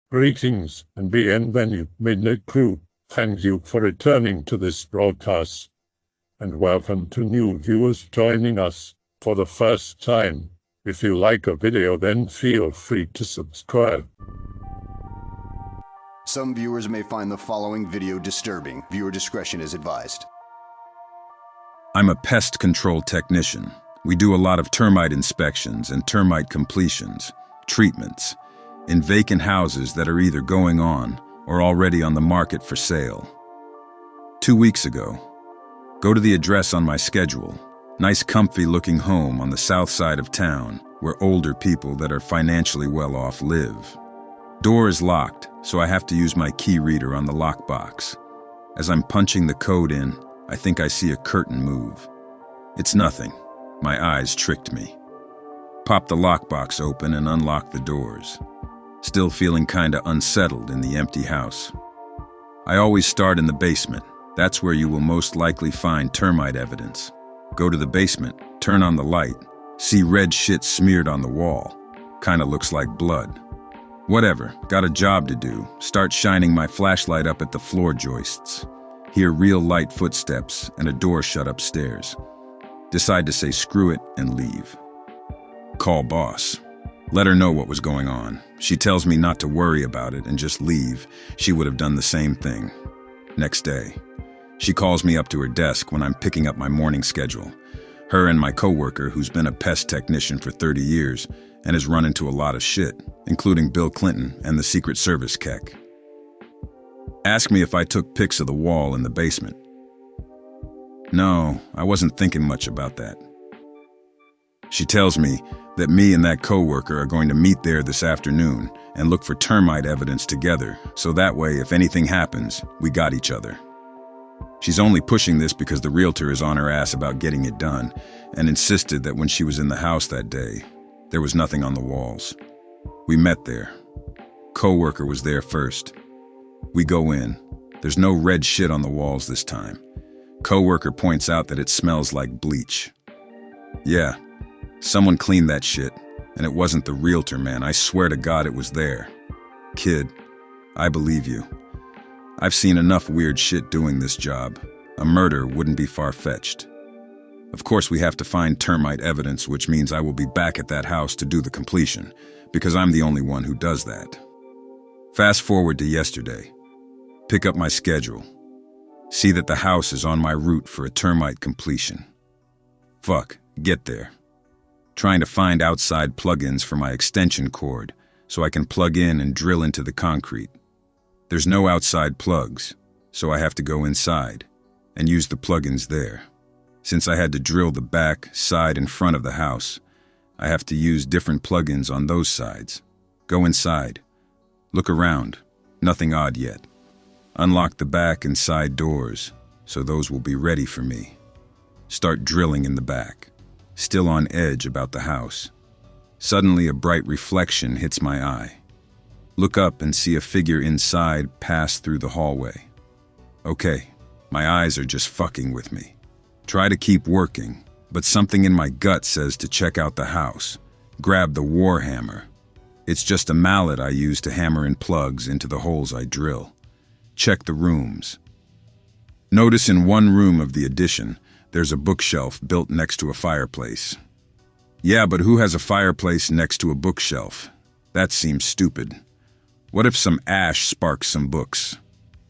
Greetings and bienvenue, Midnight Crew. Thank you for returning to this broadcast, and welcome to new viewers joining us for the first time. If you like a video, then feel free to subscribe. Some viewers may find the following video disturbing. Viewer discretion is advised. I'm a pest control technician. We do a lot of termite inspections and termite completions, treatments, in vacant houses that are either going on or already on the market for sale. 2 weeks ago, go to the address on my schedule. Nice comfy looking home on the south side of town where older people that are financially well off live. Door is locked, so I have to use my key reader on the lockbox. As I'm punching the code in, I think I see a curtain move. It's nothing. My eyes tricked me. Pop the lockbox open and unlock the doors. Still feeling kinda unsettled in the empty house. I always start in the basement. That's where you will most likely find termite evidence. Go to the basement, turn on the light, see red shit smeared on the wall. Kinda looks like blood. Whatever, got a job to do. Start shining my flashlight up at the floor joists. Hear real light footsteps and a door shut upstairs. Decide to say screw it and leave. Call boss. Let her know what was going on. She tells me not to worry about it and just leave. She would have done the same thing. Next day, she calls me up to her desk when I'm picking up my morning schedule. Her and my coworker, who's been a pest technician for 30 years and has run into a lot of shit, including Bill Clinton and the Secret Service keck. Ask me if I took pics of the wall in the basement. No, I wasn't thinking much about that. She tells me that me and that coworker are going to meet there this afternoon and look for termite evidence together, so that way if anything happens, we got each other. She's only pushing this because the realtor is on her ass about getting it done and insisted that when she was in the house that day, there was nothing on the walls. We met there. Coworker was there first. We go in. There's no red shit on the walls this time. Coworker points out that it smells like bleach. Yeah, someone cleaned that shit, and it wasn't the realtor, man. I swear to God it was there. Kid, I believe you. I've seen enough weird shit doing this job. A murder wouldn't be far-fetched. Of course, we have to find termite evidence, which means I will be back at that house to do the completion, because I'm the only one who does that. Fast forward to yesterday. Pick up my schedule. See that the house is on my route for a termite completion. Fuck, get there. Trying to find outside plugins for my extension cord so I can plug in and drill into the concrete. There's no outside plugs, so I have to go inside and use the plugins there. Since I had to drill the back, side, and front of the house, I have to use different plugins on those sides. Go inside. Look around. Nothing odd yet. Unlock the back and side doors, so those will be ready for me. Start drilling in the back. Still on edge about the house. Suddenly a bright reflection hits my eye. Look up and see a figure inside pass through the hallway. Okay, my eyes are just fucking with me. Try to keep working, but something in my gut says to check out the house. Grab the war hammer. It's just a mallet I use to hammer in plugs into the holes I drill. Check the rooms. Notice in one room of the addition, there's a bookshelf built next to a fireplace. Yeah, but who has a fireplace next to a bookshelf? That seems stupid. What if some ash sparks some books?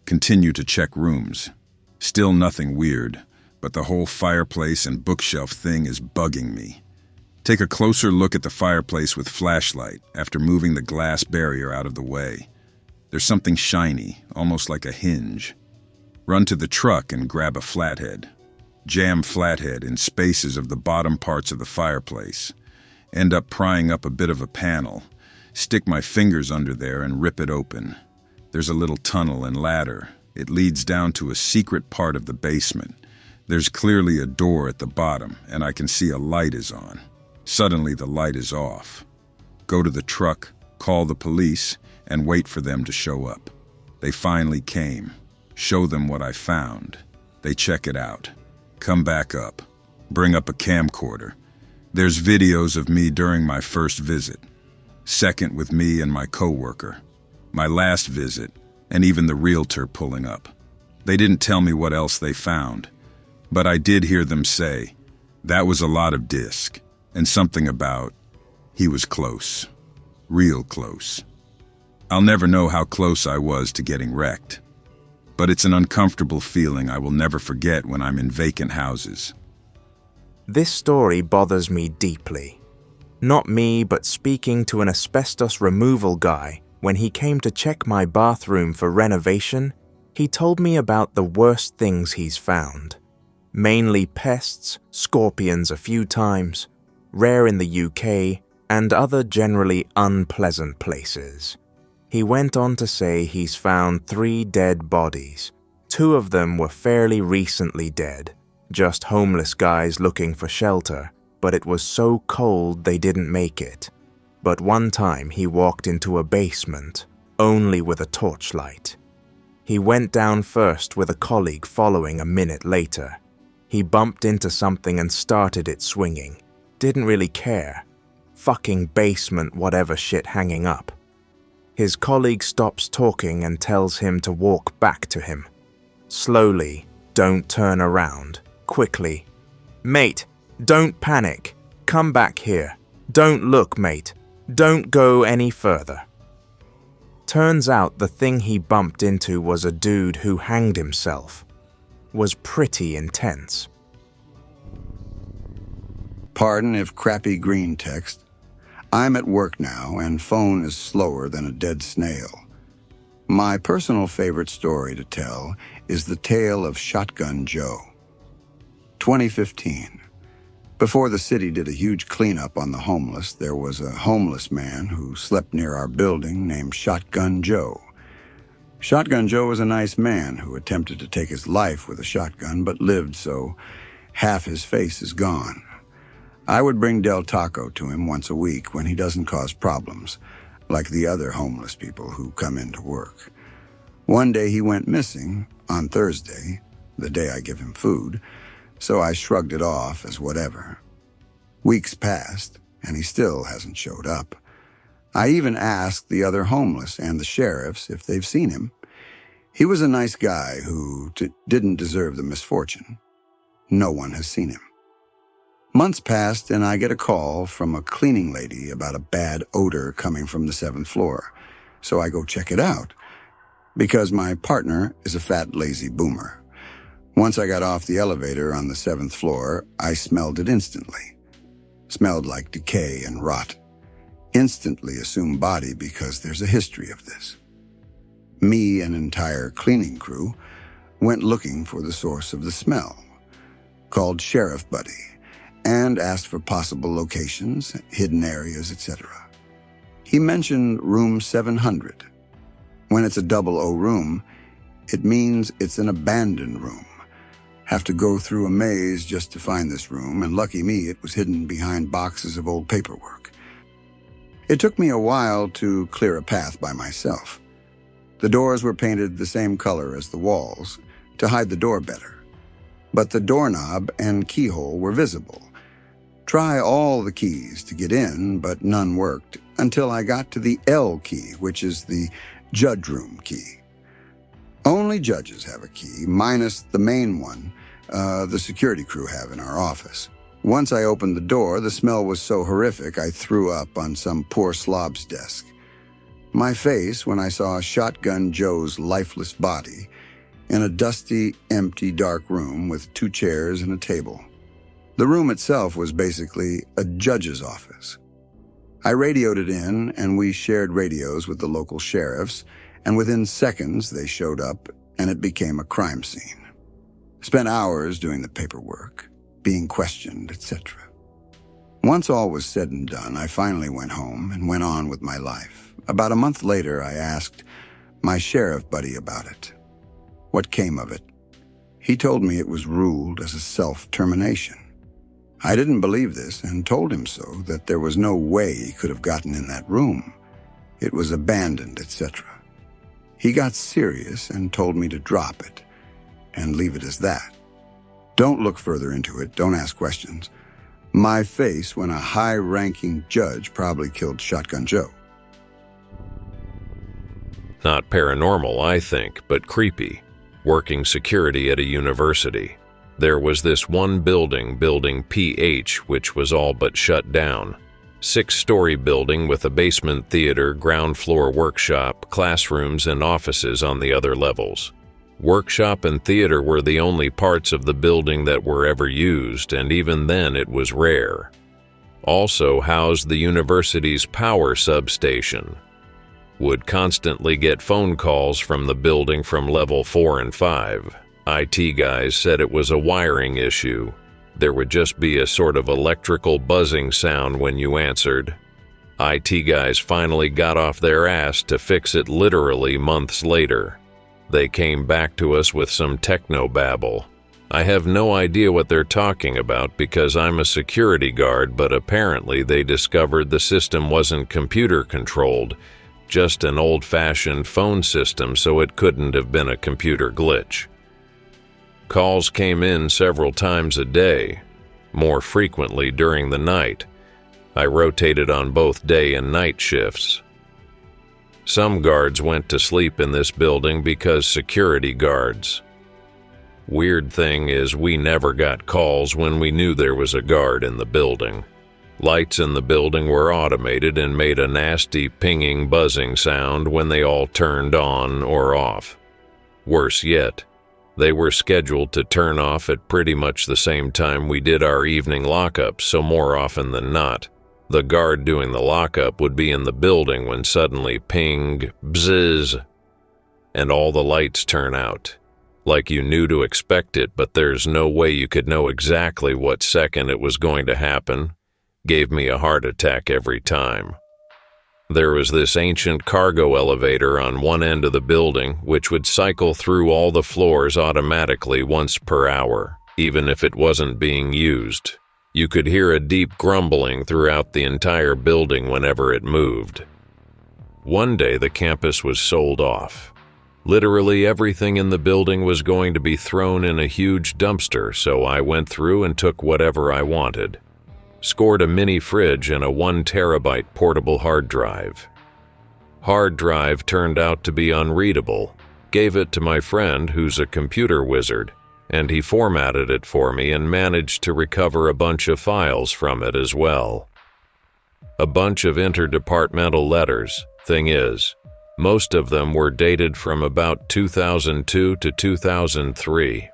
Continue to check rooms. Still nothing weird, but the whole fireplace and bookshelf thing is bugging me. Take a closer look at the fireplace with flashlight after moving the glass barrier out of the way. There's something shiny, almost like a hinge. Run to the truck and grab a flathead. Jam flathead in spaces of the bottom parts of the fireplace. End up prying up a bit of a panel. Stick my fingers under there and rip it open. There's a little tunnel and ladder. It leads down to a secret part of the basement. There's clearly a door at the bottom, and I can see a light is on. Suddenly the light is off. Go to the truck, call the police, and wait for them to show up. They finally came. Show them what I found. They check it out. Come back up. Bring up a camcorder. There's videos of me during my first visit. Second with me and my coworker. my last visit, and even the realtor pulling up. They didn't tell me what else they found, but I did hear them say, that was a lot of disc, and something about, he was close, real close. I'll never know how close I was to getting wrecked, but it's an uncomfortable feeling I will never forget when I'm in vacant houses. This story bothers me deeply. Not me, but speaking to an asbestos removal guy when he came to check my bathroom for renovation, he told me about the worst things he's found. Mainly pests, scorpions a few times, rare in the UK, and other generally unpleasant places. He went on to say he's found 3 dead bodies. 2 of them were fairly recently dead, just homeless guys looking for shelter, but it was so cold they didn't make it. But one time he walked into a basement, only with a torchlight. He went down first with a colleague following a minute later. He bumped into something and started it swinging. Didn't really care. Fucking basement whatever shit hanging up. His colleague stops talking and tells him to walk back to him. Slowly, don't turn around. Quickly. Mate, don't panic. Come back here. Don't look, mate. Don't go any further. Turns out the thing he bumped into was a dude who hanged himself. Was pretty intense. Pardon if crappy Greentext. I'm at work now, and phone is slower than a dead snail. My personal favorite story to tell is the tale of Shotgun Joe. 2015. Before the city did a huge cleanup on the homeless, there was a homeless man who slept near our building named Shotgun Joe. Shotgun Joe was a nice man who attempted to take his life with a shotgun, but lived so half his face is gone. I would bring Del Taco to him once a week when he doesn't cause problems, like the other homeless people who come into work. One day he went missing, on Thursday, the day I give him food, so I shrugged it off as whatever. Weeks passed, and he still hasn't showed up. I even asked the other homeless and the sheriffs if they've seen him. He was a nice guy who didn't deserve the misfortune. No one has seen him. Months passed, and I get a call from a cleaning lady about a bad odor coming from the 7th floor. So I go check it out, because my partner is a fat, lazy boomer. Once I got off the elevator on the 7th floor, I smelled it instantly. Smelled like decay and rot. Instantly assumed body because there's a history of this. Me and an entire cleaning crew went looking for the source of the smell. Called Sheriff Buddy and asked for possible locations, hidden areas, etc. He mentioned room 700. When it's a 00 room, it means it's an abandoned room. Have to go through a maze just to find this room, and lucky me, it was hidden behind boxes of old paperwork. It took me a while to clear a path by myself. The doors were painted the same color as the walls to hide the door better, but the doorknob and keyhole were visible. Try all the keys to get in, but none worked until I got to the L key, which is the judge room key. Only judges have a key, minus the main one the security crew have in our office. Once I opened the door, the smell was so horrific I threw up on some poor slob's desk. My face when I saw Shotgun Joe's lifeless body in a dusty, empty, dark room with 2 chairs and a table. The room itself was basically a judge's office. I radioed it in, and we shared radios with the local sheriffs, and within seconds they showed up, and it became a crime scene. Spent hours doing the paperwork, being questioned, etc. Once all was said and done, I finally went home and went on with my life. About a month later, I asked my sheriff buddy about it. What came of it? He told me it was ruled as a self-termination. I didn't believe this and told him so, that there was no way he could have gotten in that room. It was abandoned, etc. He got serious and told me to drop it and leave it as that. Don't look further into it, don't ask questions. My face when a high-ranking judge probably killed Shotgun Joe. Not paranormal, I think, but creepy. Working security at a university. There was this one building, Building PH, which was all but shut down. 6-story building with a basement theater, ground floor workshop, classrooms, and offices on the other levels. Workshop and theater were the only parts of the building that were ever used, and even then it was rare. Also housed the university's power substation. Would constantly get phone calls from the building from level 4 and 5. IT guys said it was a wiring issue. There would just be a sort of electrical buzzing sound when you answered. IT guys finally got off their ass to fix it literally months later. They came back to us with some technobabble. I have no idea what they're talking about because I'm a security guard, but apparently they discovered the system wasn't computer controlled, just an old-fashioned phone system, so it couldn't have been a computer glitch. Calls came in several times a day, more frequently during the night. I rotated on both day and night shifts. Some guards went to sleep in this building because security guards. Weird thing is we never got calls when we knew there was a guard in the building. Lights in the building were automated and made a nasty pinging buzzing sound when they all turned on or off. Worse yet, they were scheduled to turn off at pretty much the same time we did our evening lockup, so more often than not, the guard doing the lockup would be in the building when suddenly ping, bzz, and all the lights turn out. Like you knew to expect it, but there's no way you could know exactly what second it was going to happen. Gave me a heart attack every time. There was this ancient cargo elevator on one end of the building, which would cycle through all the floors automatically once per hour, even if it wasn't being used. You could hear a deep grumbling throughout the entire building whenever it moved. One day the campus was sold off. Literally everything in the building was going to be thrown in a huge dumpster, so I went through and took whatever I wanted. Scored a mini fridge and a 1 terabyte portable hard drive. Hard drive turned out to be unreadable. Gave it to my friend who's a computer wizard, and he formatted it for me and managed to recover a bunch of files from it as well. A bunch of interdepartmental letters. Thing is, most of them were dated from about 2002 to 2003.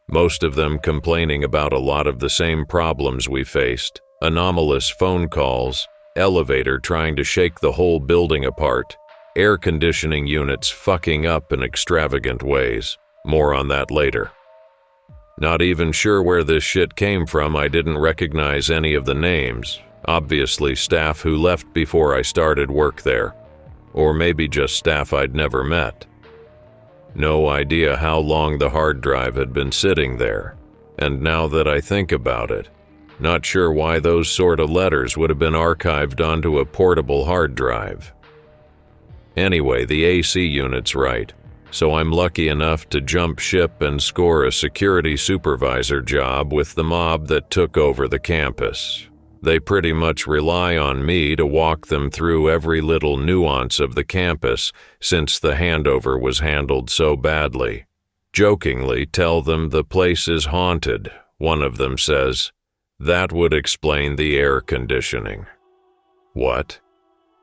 Most of them complaining about a lot of the same problems we faced. Anomalous phone calls, elevator trying to shake the whole building apart, air conditioning units fucking up in extravagant ways. More on that later. Not even sure where this shit came from. I didn't recognize any of the names. Obviously staff who left before I started work there. Or maybe just staff I'd never met. No idea how long the hard drive had been sitting there. And now that I think about it, not sure why those sort of letters would have been archived onto a portable hard drive. Anyway, the AC unit's right, so I'm lucky enough to jump ship and score a security supervisor job with the mob that took over the campus. They pretty much rely on me to walk them through every little nuance of the campus since the handover was handled so badly. Jokingly tell them the place is haunted. One of them says, "That would explain the air conditioning." What?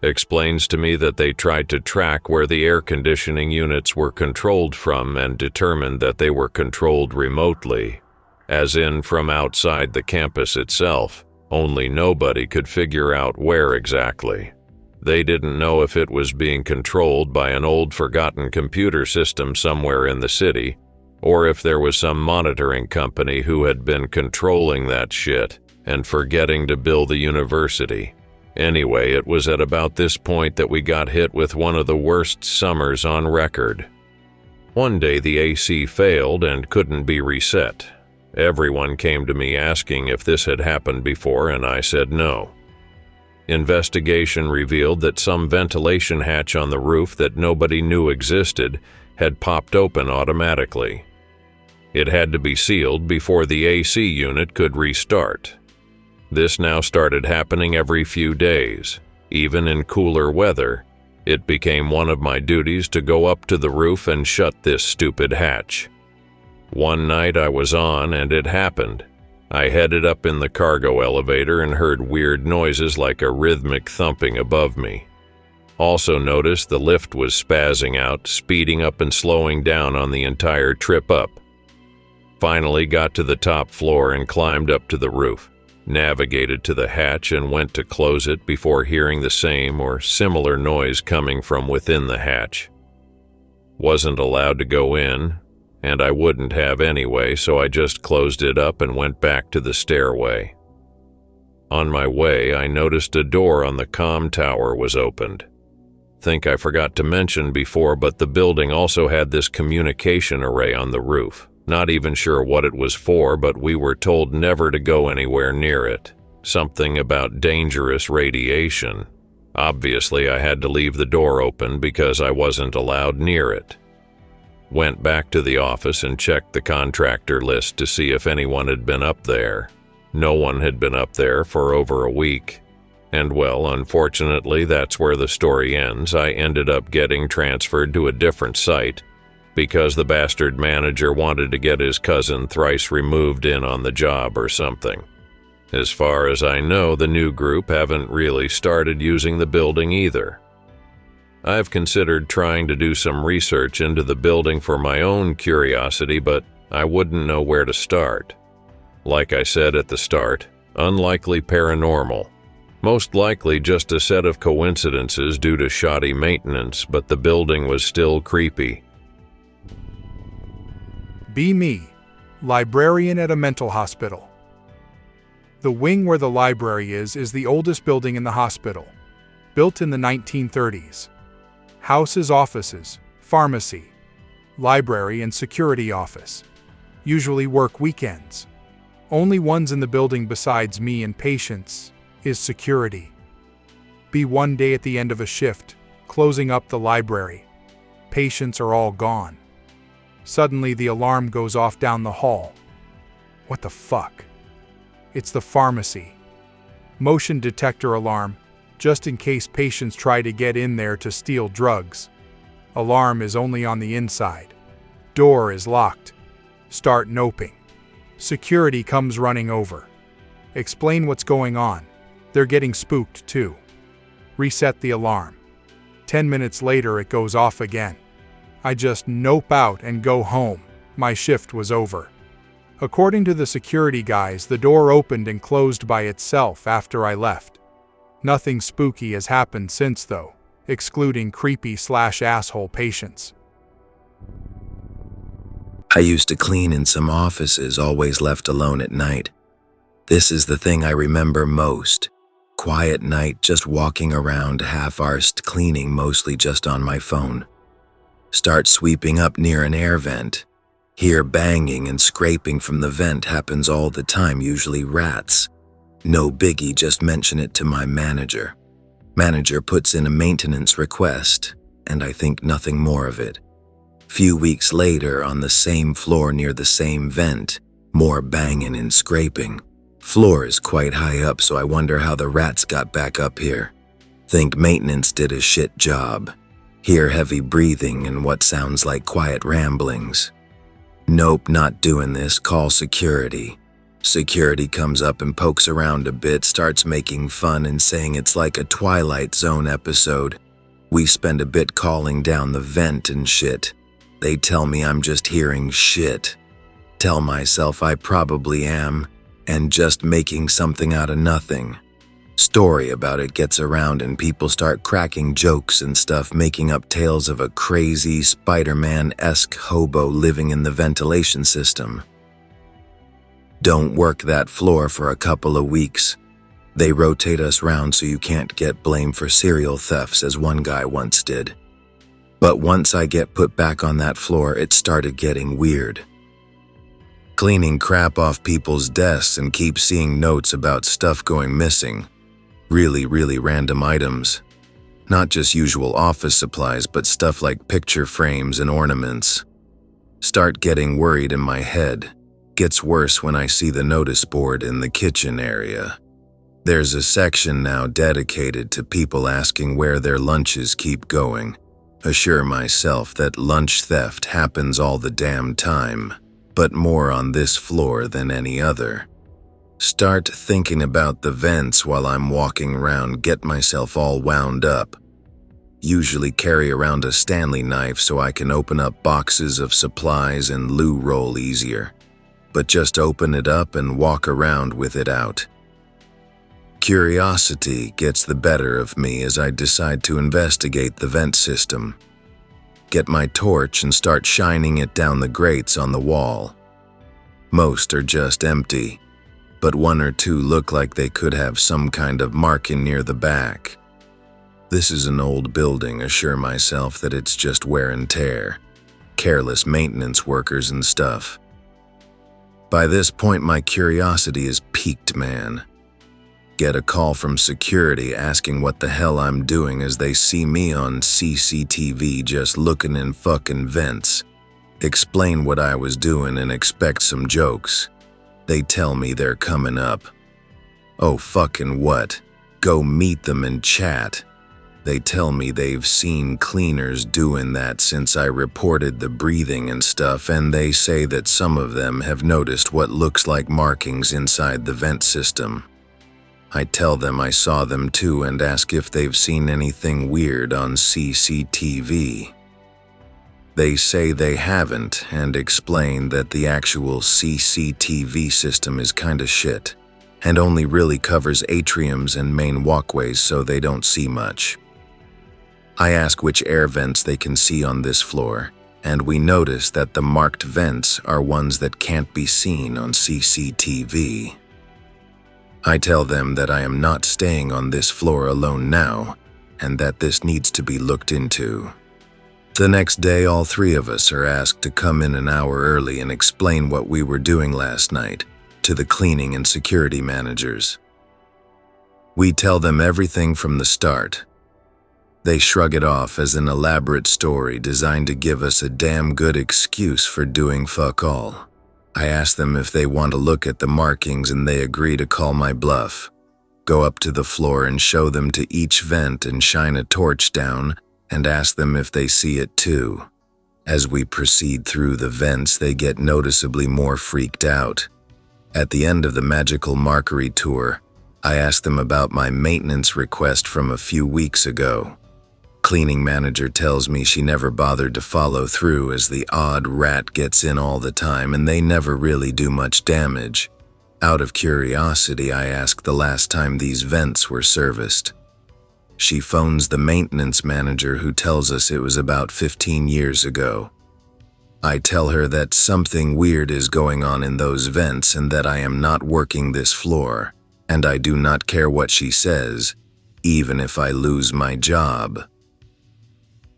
Explains to me that they tried to track where the air conditioning units were controlled from and determined that they were controlled remotely, as in from outside the campus itself, only nobody could figure out where exactly. They didn't know if it was being controlled by an old forgotten computer system somewhere in the city, or if there was some monitoring company who had been controlling that shit and forgetting to bill the university. Anyway, it was at about this point that we got hit with one of the worst summers on record. One day the AC failed and couldn't be reset. Everyone came to me asking if this had happened before, and I said no. Investigation revealed that some ventilation hatch on the roof that nobody knew existed had popped open automatically. It had to be sealed before the AC unit could restart. This now started happening every few days, even in cooler weather, It became one of my duties to go up to the roof and shut this stupid hatch. One night I was on and it happened. I headed up in the cargo elevator and heard weird noises like a rhythmic thumping above me. Also noticed the lift was spazzing out, speeding up and slowing down on the entire trip up. Finally got to the top floor and climbed up to the roof, navigated to the hatch and went to close it before hearing the same or similar noise coming from within the hatch. Wasn't allowed to go in, and I wouldn't have anyway, so I just closed it up and went back to the stairway. On my way, I noticed a door on the comm tower was opened. Think I forgot to mention before, but the building also had this communication array on the roof. Not even sure what it was for, but we were told never to go anywhere near it. Something about dangerous radiation. Obviously, I had to leave the door open because I wasn't allowed near it. Went back to the office and checked the contractor list to see if anyone had been up there. No one had been up there for over a week. And well, unfortunately, that's where the story ends. I ended up getting transferred to a different site because the bastard manager wanted to get his cousin thrice removed in on the job or something. As far as I know, the new group haven't really started using the building either. I've considered trying to do some research into the building for my own curiosity, but I wouldn't know where to start. Like I said at the start, unlikely paranormal. Most likely just a set of coincidences due to shoddy maintenance, but the building was still creepy. Be me, librarian at a mental hospital. The wing where the library is the oldest building in the hospital, built in the 1930s. Houses, offices, pharmacy, library, and security office. Usually work weekends. Only ones in the building besides me and patients is security. Be one day at the end of a shift, closing up the library. Patients are all gone. Suddenly the alarm goes off down the hall. What the fuck? It's the pharmacy. Motion detector alarm, just in case patients try to get in there to steal drugs. Alarm is only on the inside. Door is locked. Start noping. Security comes running over. Explain what's going on. They're getting spooked too. Reset the alarm. 10 minutes later it goes off again. I just nope out and go home. My shift was over. According to the security guys, the door opened and closed by itself after I left. Nothing spooky has happened since though, excluding creepy/asshole patients. I used to clean in some offices always left alone at night. This is the thing I remember most. Quiet night, just walking around half-arsed cleaning, mostly just on my phone. Start sweeping up near an air vent. Hear banging and scraping from the vent, happens all the time, usually rats. No biggie, just mention it to my manager. Manager puts in a maintenance request, and I think nothing more of it. Few weeks later, on the same floor near the same vent, more banging and scraping. Floor is quite high up, so I wonder how the rats got back up here. Think maintenance did a shit job. Hear heavy breathing and what sounds like quiet ramblings. Nope, not doing this, call security. Security comes up and pokes around a bit, starts making fun and saying it's like a Twilight Zone episode. We spend a bit calling down the vent and shit. They tell me I'm just hearing shit. Tell myself I probably am, and just making something out of nothing. Story about it gets around and people start cracking jokes and stuff, making up tales of a crazy Spider-Man-esque hobo living in the ventilation system. Don't work that floor for a couple of weeks. They rotate us round so you can't get blamed for serial thefts, as one guy once did. But once I get put back on that floor, it started getting weird. Cleaning crap off people's desks and keep seeing notes about stuff going missing. Really random items. Not just usual office supplies, but stuff like picture frames and ornaments. Start getting worried in my head. Gets worse when I see the notice board in the kitchen area. There's a section now dedicated to people asking where their lunches keep going. Assure myself that lunch theft happens all the damn time, but more on this floor than any other. Start thinking about the vents while I'm walking around, get myself all wound up. Usually carry around a Stanley knife so I can open up boxes of supplies and loo roll easier, but just open it up and walk around with it out. Curiosity gets the better of me as I decide to investigate the vent system. Get my torch and start shining it down the grates on the wall. Most are just empty, but one or two look like they could have some kind of marking near the back. This is an old building, assure myself that it's just wear and tear, careless maintenance workers and stuff. By this point, my curiosity is piqued, man. Get a call from security asking what the hell I'm doing as they see me on CCTV just looking in fucking vents. Explain what I was doing and expect some jokes. They tell me they're coming up. Oh fucking what? Go meet them and chat. They tell me they've seen cleaners doing that since I reported the breathing and stuff, and they say that some of them have noticed what looks like markings inside the vent system. I tell them I saw them too and ask if they've seen anything weird on CCTV. They say they haven't and explain that the actual CCTV system is kinda shit and only really covers atriums and main walkways, so they don't see much. I ask which air vents they can see on this floor, and we notice that the marked vents are ones that can't be seen on CCTV. I tell them that I am not staying on this floor alone now, and that this needs to be looked into. The next day, all three of us are asked to come in an hour early and explain what we were doing last night to the cleaning and security managers. We tell them everything from the start. They shrug it off as an elaborate story designed to give us a damn good excuse for doing fuck all. I ask them if they want to look at the markings and they agree to call my bluff. Go up to the floor and show them to each vent and shine a torch down and ask them if they see it too. As we proceed through the vents, they get noticeably more freaked out. At the end of the magical markery tour, I ask them about my maintenance request from a few weeks ago. Cleaning manager tells me she never bothered to follow through as the odd rat gets in all the time and they never really do much damage. Out of curiosity, I ask the last time these vents were serviced. She phones the maintenance manager, who tells us it was about 15 years ago. I tell her that something weird is going on in those vents and that I am not working this floor, and I do not care what she says, even if I lose my job.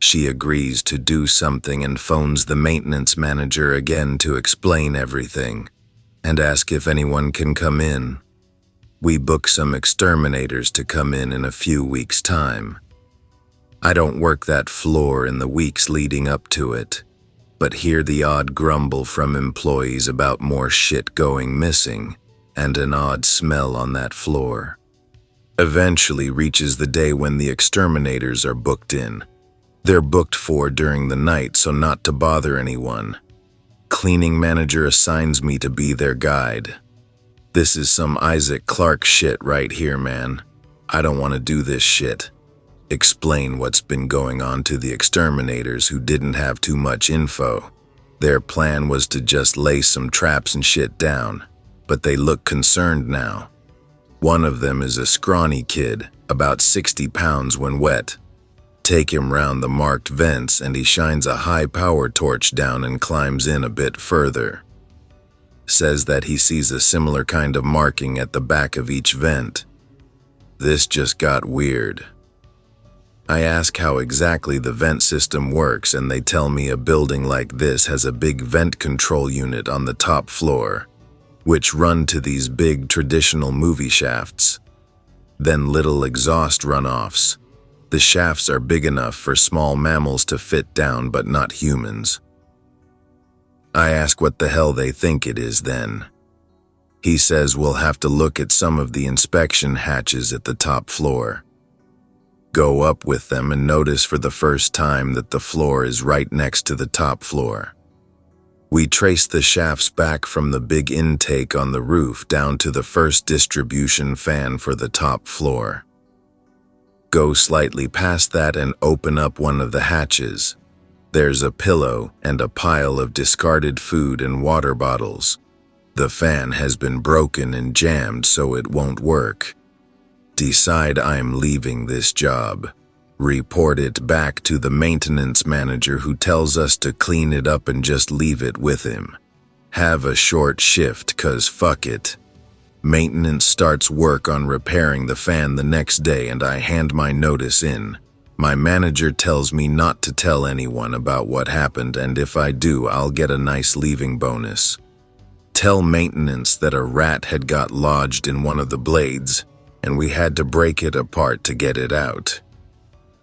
She agrees to do something and phones the maintenance manager again to explain everything and ask if anyone can come in. We book some exterminators to come in a few weeks' time. I don't work that floor in the weeks leading up to it, but hear the odd grumble from employees about more shit going missing and an odd smell on that floor. Eventually reaches the day when the exterminators are booked in. They're booked for during the night, so not to bother anyone. Cleaning manager assigns me to be their guide. This is some Isaac Clarke shit right here, man. I don't want to do this shit. Explain what's been going on to the exterminators, who didn't have too much info. Their plan was to just lay some traps and shit down, but they look concerned now. One of them is a scrawny kid, about 60 pounds when wet. Take him round the marked vents and he shines a high-power torch down and climbs in a bit further. Says that he sees a similar kind of marking at the back of each vent. This just got weird. I ask how exactly the vent system works, and they tell me a building like this has a big vent control unit on the top floor, which run to these big traditional movie shafts. Then little exhaust runoffs. The shafts are big enough for small mammals to fit down, but not humans. I ask what the hell they think it is then. He says we'll have to look at some of the inspection hatches at the top floor. Go up with them and notice for the first time that the floor is right next to the top floor. We trace the shafts back from the big intake on the roof down to the first distribution fan for the top floor. Go slightly past that and open up one of the hatches. There's a pillow and a pile of discarded food and water bottles. The fan has been broken and jammed so it won't work. Decide I'm leaving this job. Report it back to the maintenance manager who tells us to clean it up and just leave it with him. Have a short shift 'cause fuck it. Maintenance starts work on repairing the fan the next day and I hand my notice in. My manager tells me not to tell anyone about what happened and if I do, I'll get a nice leaving bonus. Tell maintenance that a rat had got lodged in one of the blades and we had to break it apart to get it out.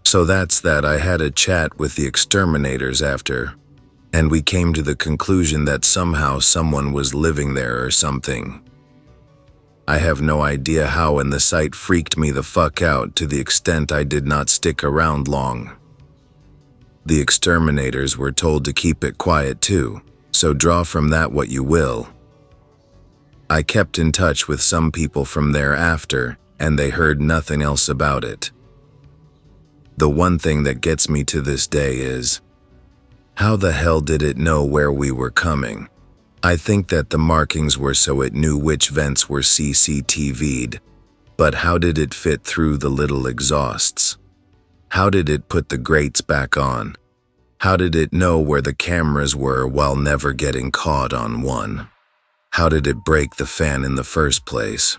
So that's that. I had a chat with the exterminators after, and we came to the conclusion that somehow someone was living there or something. I have no idea how, and the sight freaked me the fuck out to the extent I did not stick around long. The exterminators were told to keep it quiet too, so draw from that what you will. I kept in touch with some people from there after, and they heard nothing else about it. The one thing that gets me to this day is, how the hell did it know where we were coming? I think that the markings were so it knew which vents were CCTV'd, but how did it fit through the little exhausts? How did it put the grates back on? How did it know where the cameras were while never getting caught on one? How did it break the fan in the first place?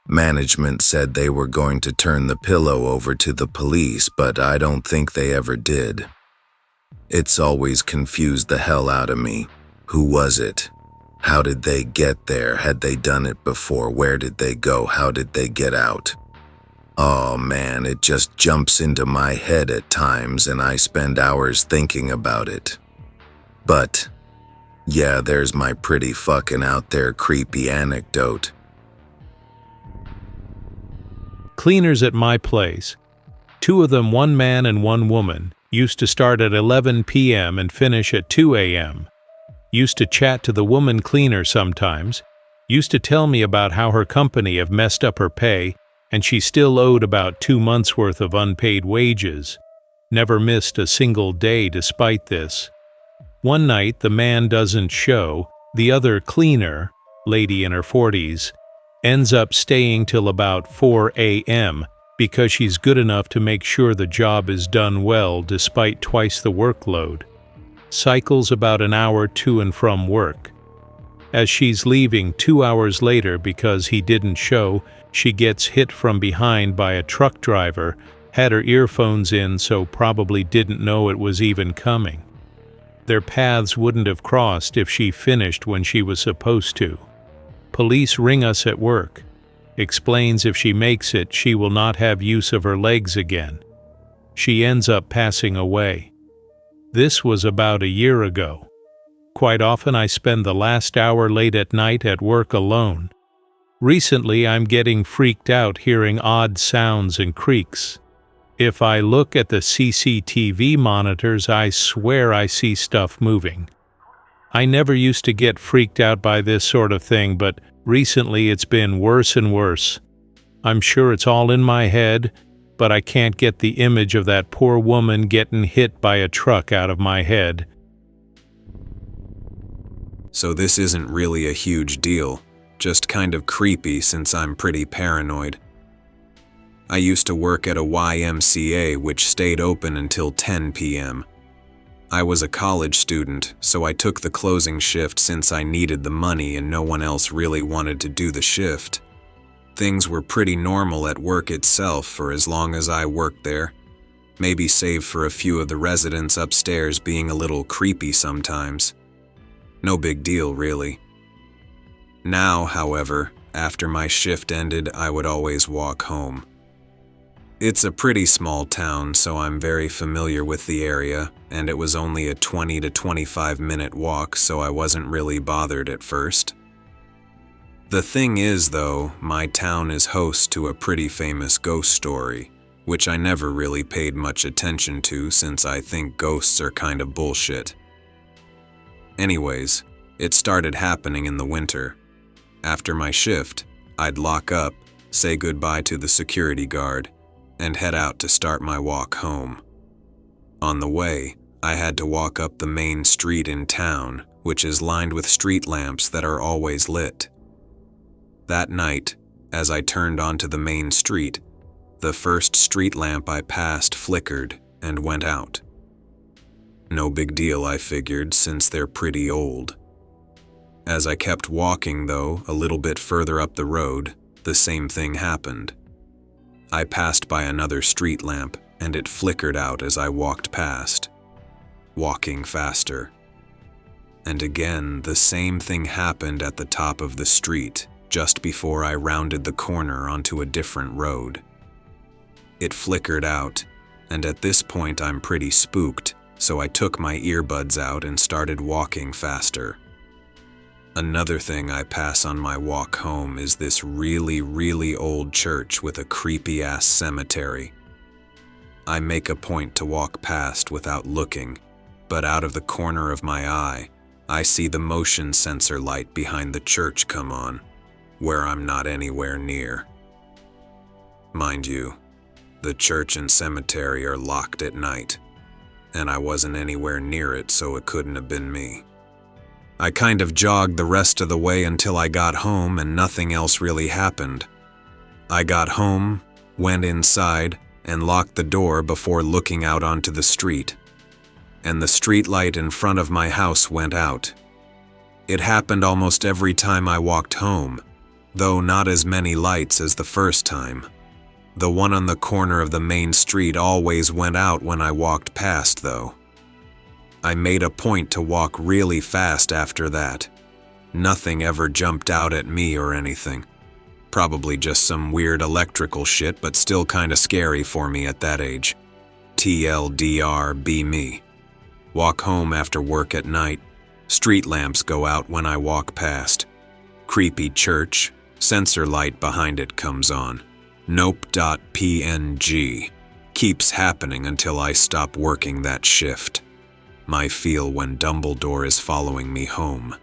Management said they were going to turn the pillow over to the police, but I don't think they ever did. It's always confused the hell out of me. Who was it? How did they get there? Had they done it before? Where did they go? How did they get out? Oh man, it just jumps into my head at times and I spend hours thinking about it. But, yeah, there's my pretty fucking out there creepy anecdote. Cleaners at my place, 2 of them, 1 man and 1 woman, used to start at 11 p.m. and finish at 2 a.m. Used to chat to the woman cleaner sometimes, used to tell me about how her company have messed up her pay and she still owed about 2 months' worth of unpaid wages. Never missed a single day despite this. One night the man doesn't show, the other cleaner, lady in her 40s, ends up staying till about 4 a.m. because she's good enough to make sure the job is done well despite twice the workload. Cycles about an hour to and from work. As she's leaving 2 hours later because he didn't show, she gets hit from behind by a truck driver, had her earphones in so probably didn't know it was even coming. Their paths wouldn't have crossed if she finished when she was supposed to. Police ring us at work. Explains if she makes it, she will not have use of her legs again. She ends up passing away. This was about a year ago. Quite often I spend the last hour late at night at work alone. Recently I'm getting freaked out hearing odd sounds and creaks. If I look at the CCTV monitors, I swear I see stuff moving. I never used to get freaked out by this sort of thing, but recently it's been worse and worse. I'm sure it's all in my head, but I can't get the image of that poor woman getting hit by a truck out of my head. So this isn't really a huge deal, just kind of creepy since I'm pretty paranoid. I used to work at a YMCA which stayed open until 10 p.m. I was a college student, so I took the closing shift since I needed the money and no one else really wanted to do the shift. Things were pretty normal at work itself for as long as I worked there, maybe save for a few of the residents upstairs being a little creepy sometimes. No big deal, really. Now, however, after my shift ended, I would always walk home. It's a pretty small town, so I'm very familiar with the area, and it was only a 20 to 25 minute walk, so I wasn't really bothered at first. The thing is, though, my town is host to a pretty famous ghost story, which I never really paid much attention to since I think ghosts are kind of bullshit. Anyways, it started happening in the winter. After my shift, I'd lock up, say goodbye to the security guard, and head out to start my walk home. On the way, I had to walk up the main street in town, which is lined with street lamps that are always lit. That night, as I turned onto the main street, the first street lamp I passed flickered and went out. No big deal, I figured, since they're pretty old. As I kept walking, though, a little bit further up the road, the same thing happened. I passed by another street lamp, and it flickered out as I walked past, walking faster. And again, the same thing happened at the top of the street, just before I rounded the corner onto a different road. It flickered out, and at this point I'm pretty spooked, so I took my earbuds out and started walking faster. Another thing I pass on my walk home is this really old church with a creepy-ass cemetery. I make a point to walk past without looking, but out of the corner of my eye, I see the motion sensor light behind the church come on, where I'm not anywhere near. Mind you, the church and cemetery are locked at night, and I wasn't anywhere near it, so it couldn't have been me. I kind of jogged the rest of the way until I got home and nothing else really happened. I got home, went inside, and locked the door before looking out onto the street. And the street light in front of my house went out. It happened almost every time I walked home, though not as many lights as the first time. The one on the corner of the main street always went out when I walked past, though. I made a point to walk really fast after that. Nothing ever jumped out at me or anything. Probably just some weird electrical shit, but still kinda scary for me at that age. TLDR be me. Walk home after work at night. Street lamps go out when I walk past. Creepy church. Sensor light behind it comes on. Nope.png. Keeps happening until I stop working that shift. My feel when Dumbledore is following me home.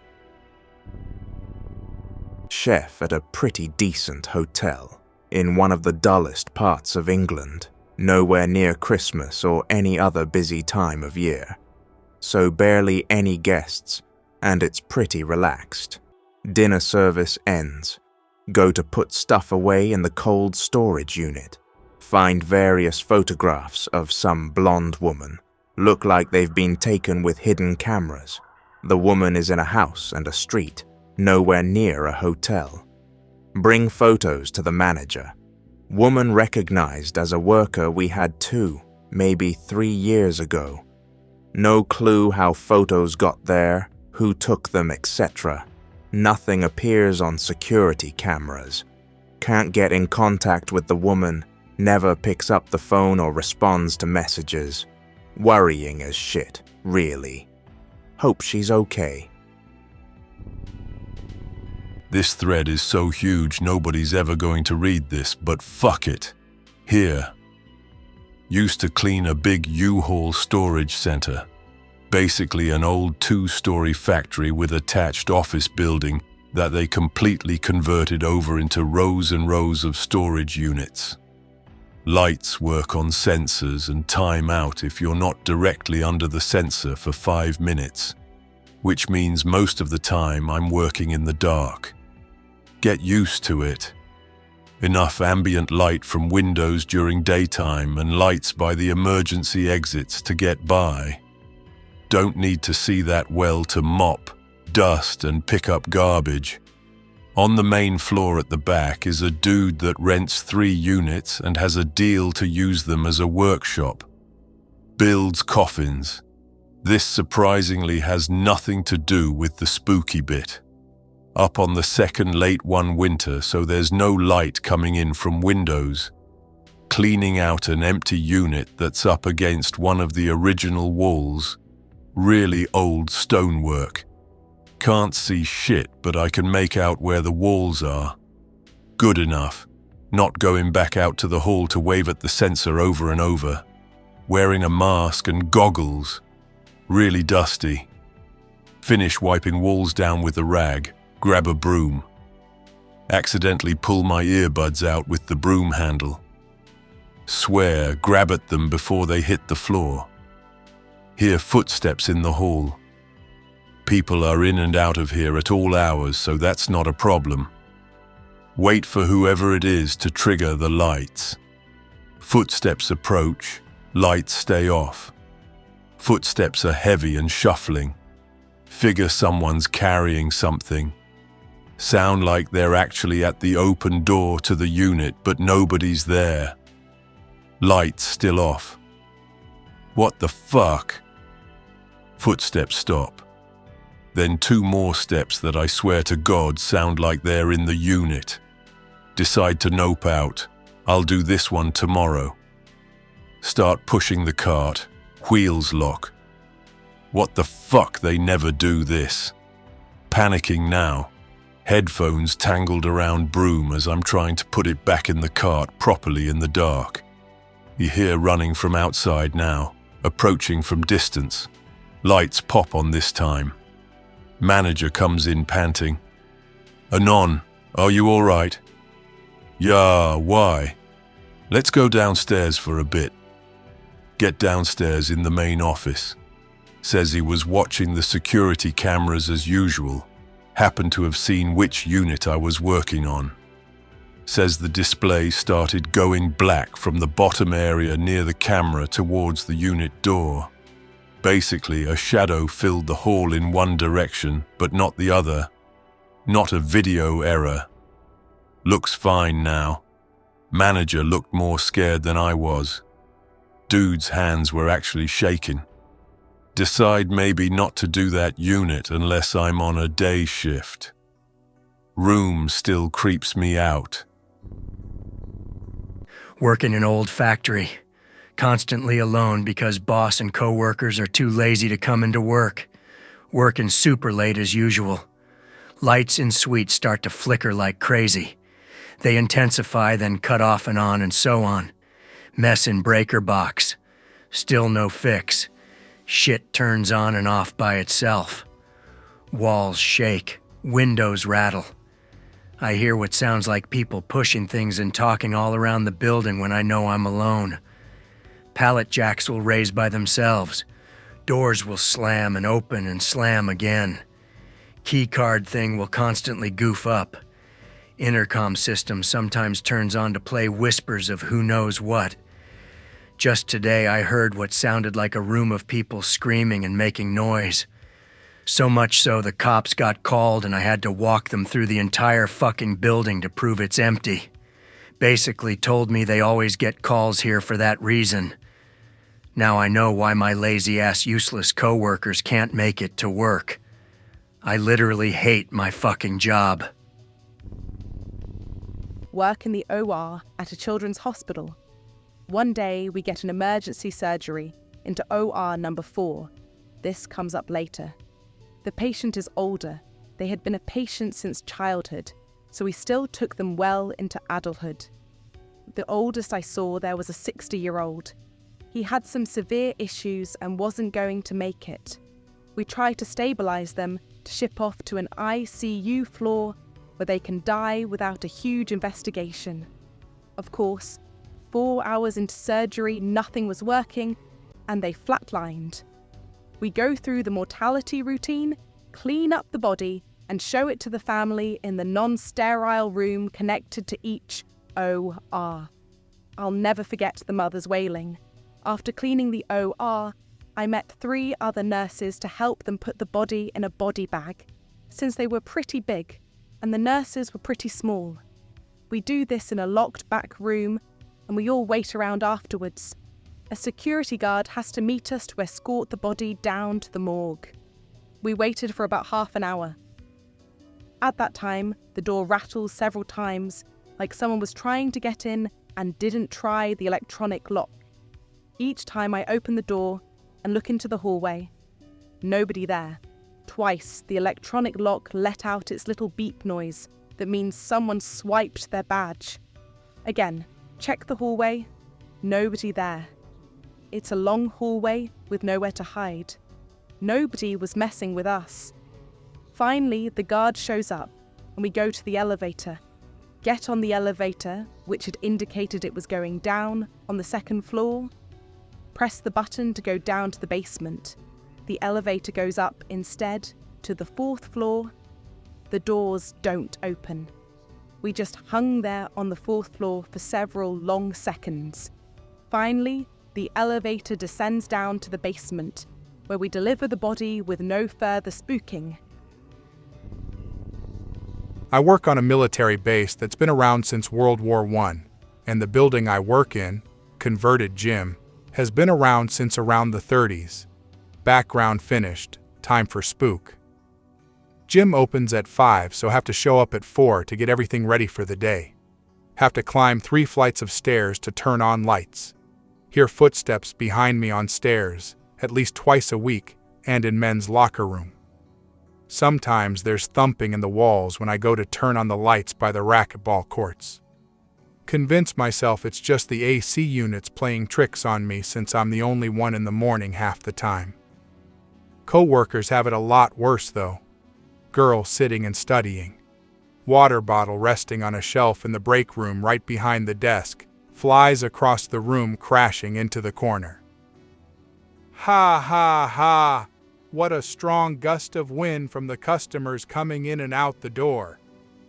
Chef at a pretty decent hotel in one of the dullest parts of England, nowhere near Christmas or any other busy time of year. So barely any guests, and it's pretty relaxed. Dinner service ends. Go to put stuff away in the cold storage unit. Find various photographs of some blonde woman. Look like they've been taken with hidden cameras. The woman is in a house and a street, nowhere near a hotel. Bring photos to the manager. Woman recognized as a worker we had 2, maybe 3 years ago. No clue how photos got there, who took them, etc. Nothing appears on security cameras. Can't get in contact with the woman, never picks up the phone or responds to messages. Worrying as shit, really. Hope she's okay. This thread is so huge nobody's ever going to read this, but fuck it. Here. Used to clean a big U-Haul storage center. Basically an old 2-story factory with attached office building that they completely converted over into rows and rows of storage units. Lights work on sensors and time out if you're not directly under the sensor for 5 minutes, which means most of the time I'm working in the dark. Get used to it. Enough ambient light from windows during daytime and lights by the emergency exits to get by. Don't need to see that well to mop, dust, and pick up garbage. On the main floor at the back is a dude that rents 3 units and has a deal to use them as a workshop. Builds coffins. This surprisingly has nothing to do with the spooky bit. Up on the second late one winter, so there's no light coming in from windows. Cleaning out an empty unit that's up against one of the original walls. Really old stonework. Can't see shit, but I can make out where the walls are. Good enough. Not going back out to the hall to wave at the sensor over and over. Wearing a mask and goggles. Really dusty. Finish wiping walls down with a rag. Grab a broom. Accidentally pull my earbuds out with the broom handle. Swear, grab at them before they hit the floor. Hear footsteps in the hall. People are in and out of here at all hours, so that's not a problem. Wait for whoever it is to trigger the lights. Footsteps approach, lights stay off. Footsteps are heavy and shuffling. Figure someone's carrying something. Sound like they're actually at the open door to the unit, but nobody's there. Lights still off. What the fuck? Footsteps stop. Then 2 more steps that I swear to God sound like they're in the unit. Decide to nope out. I'll do this one tomorrow. Start pushing the cart. Wheels lock. What the fuck, they never do this. Panicking now. Headphones tangled around broom as I'm trying to put it back in the cart properly in the dark. You hear running from outside now, approaching from distance. Lights pop on this time. Manager comes in panting. "Anon, are you all right?" "Yeah, why?" "Let's go downstairs for a bit." Get downstairs in the main office. Says he was watching the security cameras as usual. Happened to have seen which unit I was working on. Says the display started going black from the bottom area near the camera towards the unit door. Basically, a shadow filled the hall in one direction, but not the other. Not a video error. Looks fine now. Manager looked more scared than I was. Dude's hands were actually shaking. Decide maybe not to do that unit unless I'm on a day shift. Room still creeps me out. Work in an old factory. Constantly alone because boss and co-workers are too lazy to come into work. Working super late as usual. Lights in suites start to flicker like crazy. They intensify, then cut off and on and so on. Mess in breaker box. Still no fix. Shit turns on and off by itself. Walls shake. Windows rattle. I hear what sounds like people pushing things and talking all around the building when I know I'm alone. Pallet jacks will raise by themselves. Doors will slam and open and slam again. Keycard thing will constantly goof up. Intercom system sometimes turns on to play whispers of who knows what. Just today I heard what sounded like a room of people screaming and making noise. So much so the cops got called and I had to walk them through the entire fucking building to prove it's empty. Basically told me they always get calls here for that reason. Now I know why my lazy-ass useless co-workers can't make it to work. I literally hate my fucking job. Work in the OR at a children's hospital. One day we get an emergency surgery into OR number 4. This comes up later. The patient is older. They had been a patient since childhood, so we still took them well into adulthood. The oldest I saw there was a 60-year-old. He had some severe issues and wasn't going to make it. We tried to stabilize them to ship off to an ICU floor where they can die without a huge investigation. Of course, 4 hours into surgery, nothing was working, and they flatlined. We go through the mortality routine, clean up the body, and show it to the family in the non-sterile room connected to each OR. I'll never forget the mother's wailing. After cleaning the OR, I met 3 other nurses to help them put the body in a body bag, since they were pretty big, and the nurses were pretty small. We do this in a locked back room, and we all wait around afterwards. A security guard has to meet us to escort the body down to the morgue. We waited for about half an hour. At that time, the door rattles several times, like someone was trying to get in and didn't try the electronic lock. Each time I open the door and look into the hallway. Nobody there. Twice, the electronic lock let out its little beep noise that means someone swiped their badge. Again, check the hallway. Nobody there. It's a long hallway with nowhere to hide. Nobody was messing with us. Finally, the guard shows up, and we go to the elevator. Get on the elevator, which had indicated it was going down on the second floor. Press the button to go down to the basement. The elevator goes up instead to the 4th floor. The doors don't open. We just hung there on the 4th floor for several long seconds. Finally, the elevator descends down to the basement, where we deliver the body with no further spooking. I work on a military base that's been around since World War I, and the building I work in, converted gym, has been around since around the 30s. Background finished, time for spook. Gym opens at 5, so have to show up at 4 to get everything ready for the day. Have to climb 3 flights of stairs to turn on lights. Hear footsteps behind me on stairs, at least twice a week, and in men's locker room. Sometimes there's thumping in the walls when I go to turn on the lights by the racquetball courts. Convince myself it's just the AC units playing tricks on me since I'm the only one in the morning half the time. Co-workers have it a lot worse though. Girl sitting and studying. Water bottle resting on a shelf in the break room right behind the desk, flies across the room crashing into the corner. Ha ha ha! What a strong gust of wind from the customers coming in and out the door.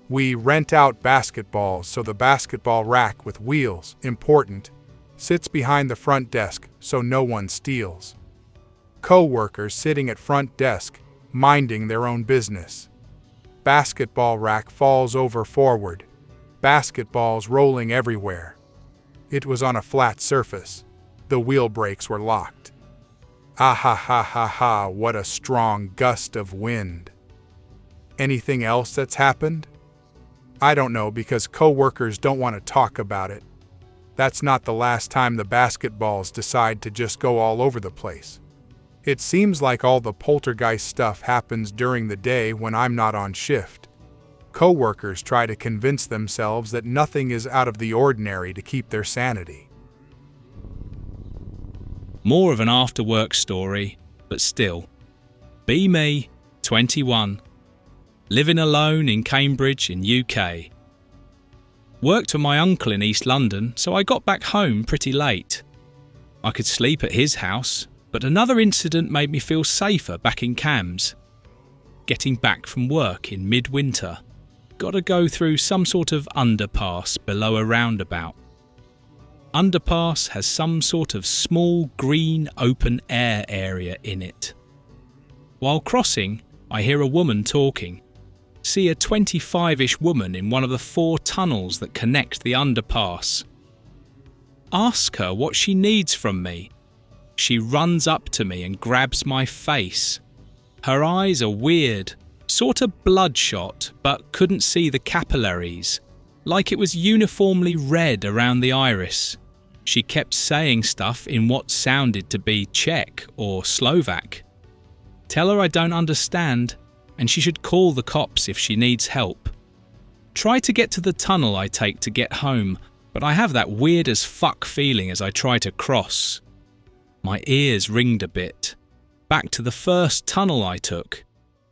We rent out basketballs, so the basketball rack with wheels, important, sits behind the front desk so no one steals. Co-workers sitting at front desk, minding their own business. Basketball rack falls over forward. Basketballs rolling everywhere. It was on a flat surface. The wheel brakes were locked. Ah ha ha ha ha, what a strong gust of wind. Anything else that's happened? I don't know because co-workers don't want to talk about it. That's not the last time the basketballs decide to just go all over the place. It seems like all the poltergeist stuff happens during the day when I'm not on shift. Co-workers try to convince themselves that nothing is out of the ordinary to keep their sanity. More of an after-work story, but still. Be me, 21. Living alone in Cambridge in UK. Worked for my uncle in East London, so I got back home pretty late. I could sleep at his house, but another incident made me feel safer back in Cams. Getting back from work in midwinter. Gotta go through some sort of underpass below a roundabout. Underpass has some sort of small green open air area in it. While crossing, I hear a woman talking. See a 25-ish woman in one of the 4 tunnels that connect the underpass. Ask her what she needs from me. She runs up to me and grabs my face. Her eyes are weird, sort of bloodshot, but couldn't see the capillaries, like it was uniformly red around the iris. She kept saying stuff in what sounded to be Czech or Slovak. Tell her I don't understand, and she should call the cops if she needs help. Try to get to the tunnel I take to get home, but I have that weird as fuck feeling as I try to cross. My ears ringed a bit. Back to the first tunnel I took.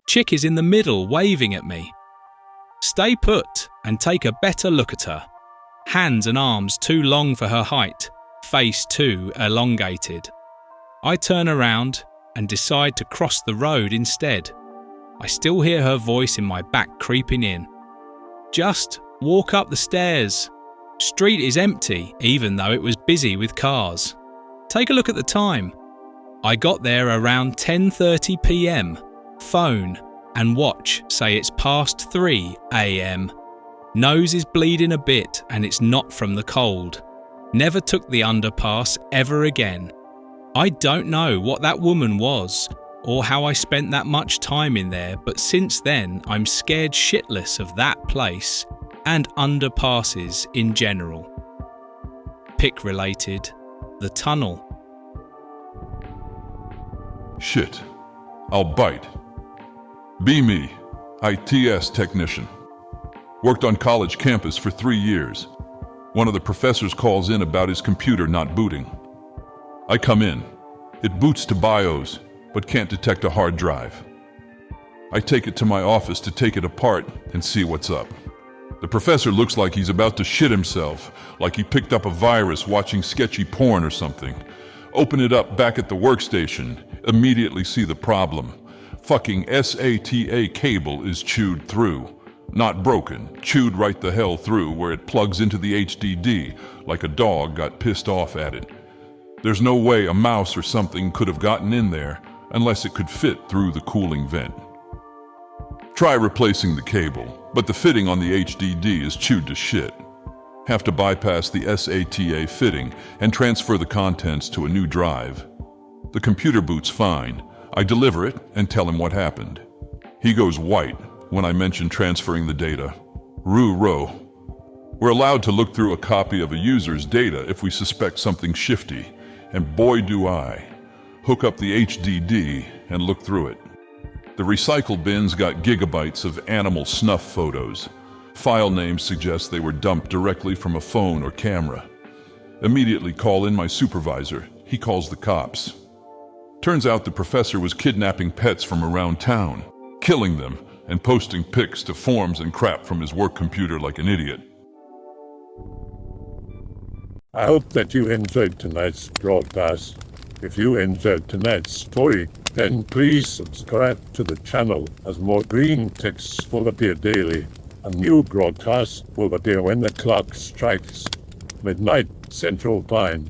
Chick is in the middle waving at me. Stay put and take a better look at her. Hands and arms too long for her height, face too elongated. I turn around and decide to cross the road instead. I still hear her voice in my back creeping in. Just walk up the stairs. Street is empty, even though it was busy with cars. Take a look at the time. I got there around 10:30 p.m. Phone and watch say it's past 3 a.m. Nose is bleeding a bit and it's not from the cold. Never took the underpass ever again. I don't know what that woman was or how I spent that much time in there, but since then I'm scared shitless of that place and underpasses in general. Pick related, the tunnel. Shit. I'll bite. Be me, ITS technician. Worked on college campus for 3 years. One of the professors calls in about his computer not booting. I come in. It boots to BIOS, but can't detect a hard drive. I take it to my office to take it apart and see what's up. The professor looks like he's about to shit himself, like he picked up a virus watching sketchy porn or something. Open it up back at the workstation, immediately see the problem. Fucking SATA cable is chewed through. Not broken, chewed right the hell through where it plugs into the HDD, like a dog got pissed off at it. There's no way a mouse or something could have gotten in there unless it could fit through the cooling vent. Try replacing the cable, but the fitting on the HDD is chewed to shit. Have to bypass the SATA fitting and transfer the contents to a new drive. The computer boots fine. I deliver it and tell him what happened. He goes white when I mention transferring the data. Roo-row. We're allowed to look through a copy of a user's data if we suspect something shifty, and boy do I. Hook up the HDD and look through it. The recycle bins got gigabytes of animal snuff photos. File names suggest they were dumped directly from a phone or camera. Immediately call in my supervisor. He calls the cops. Turns out the professor was kidnapping pets from around town, killing them, and posting pics to forums and crap from his work computer like an idiot. I hope that you enjoyed tonight's broadcast. If you enjoyed tonight's story, then please subscribe to the channel as more Greentext will appear daily. A new broadcast will appear when the clock strikes midnight Central Time.